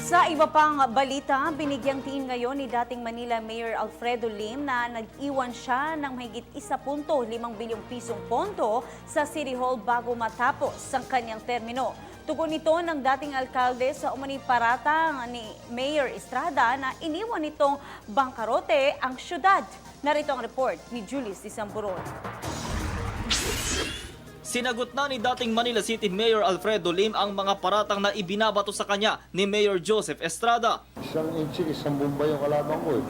Sa iba pang balita, binigyang tiin ngayon ni dating Manila Mayor Alfredo Lim na nag-iwan siya ng mahigit 1.5 bilyong pisong pondo sa City Hall bago matapos ang kanyang termino. Tugon ito ng dating alkalde sa umani paratang ni Mayor Estrada na iniwan nitong bangkarote ang syudad. Narito ang report ni Julius Disamburon. Sinagot na ni dating Manila City Mayor Alfredo Lim ang mga paratang na ibinabato sa kanya ni Mayor Joseph Estrada. Isang inchi, isang bomba yung kalaban ko eh.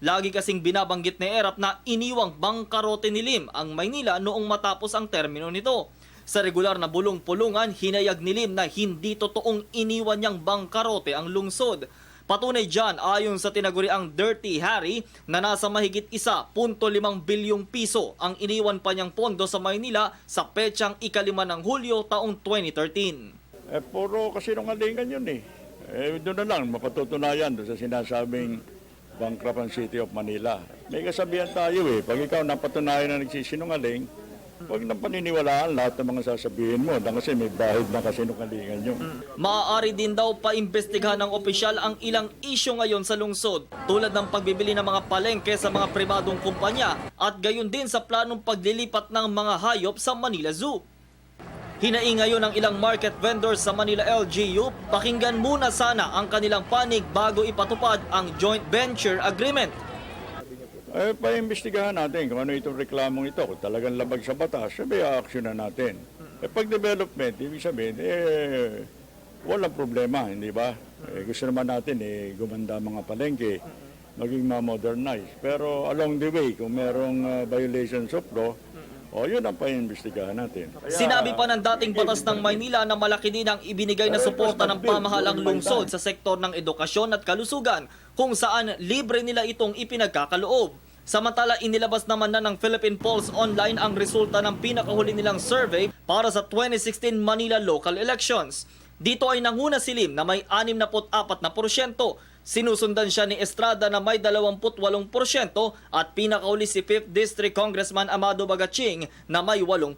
Lagi kasing binabanggit ni Erap na iniwang bangkarote ni Lim ang Maynila noong matapos ang termino nito. Sa regular na bulong-pulungan, hinayag ni Lim na hindi totoong iniwan niyang bangkarote ang lungsod. Patunay dyan ayon sa tinaguriang Dirty Harry na nasa mahigit 1.5 bilyong piso ang iniwan pa niyang pondo sa Maynila sa petsang 5 ng Hulyo taong 2013. Puro kasinungalingan yun eh. Doon na lang, mapatutunayan doon sa sinasabing Bankrapan City of Manila. May kasabihan tayo eh, pag ikaw napatunayan na nagsisinungaling, huwag nang paniniwalaan lahat ng mga sasabihin mo kasi may bahid na kasinungalingan yun. Maaari din daw paimbestigahan ng opisyal ang ilang isyu ngayon sa lungsod tulad ng pagbibili ng mga palengke sa mga pribadong kumpanya at gayon din sa planong paglilipat ng mga hayop sa Manila Zoo. Hinaing ngayon ng ilang market vendors sa Manila LGU, pakinggan muna sana ang kanilang panig bago ipatupad ang joint venture agreement. Paimbestigahan natin kung ano itong reklamong ito. Kung talagang labag sa batas, sabi, a-actionan natin. Pag development, ibig sabihin, walang problema, hindi ba? Gusto naman natin, gumanda mga palengke, maging ma-modernize. Pero along the way, kung merong violations of law, yun ang paimbestigahan natin. Sinabi pa ng dating batas ng Maynila na malaki din ang ibinigay na suporta ng pamahalang lungsod sa sektor ng edukasyon at kalusugan kung saan libre nila itong ipinagkakaloob. Samantala, inilabas naman na ng Philippine Pulse Online ang resulta ng pinakahuli nilang survey para sa 2016 Manila local elections. Dito ay nanguna si Lim na may 64%. Sinusundan siya ni Estrada na may 28% at pinakauli si 5th District Congressman Amado Bagaching na may 8%.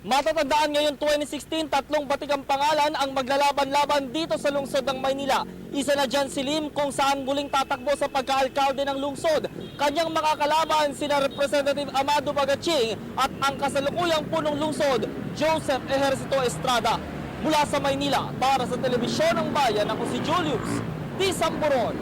Matatandaan ngayon 2016, 3 batikang pangalan ang maglalaban-laban dito sa lungsod ng Maynila. Isa na dyan si Lim kung saan muling tatakbo sa pagkaalkalde ng lungsod. Kanyang makakalaban sina Representative Amado Bagaching at ang kasalukuyang punong lungsod, Joseph Ejercito Estrada. Mula sa Maynila, para sa Telebisyon ng Bayan, ako si Julius Disamburon.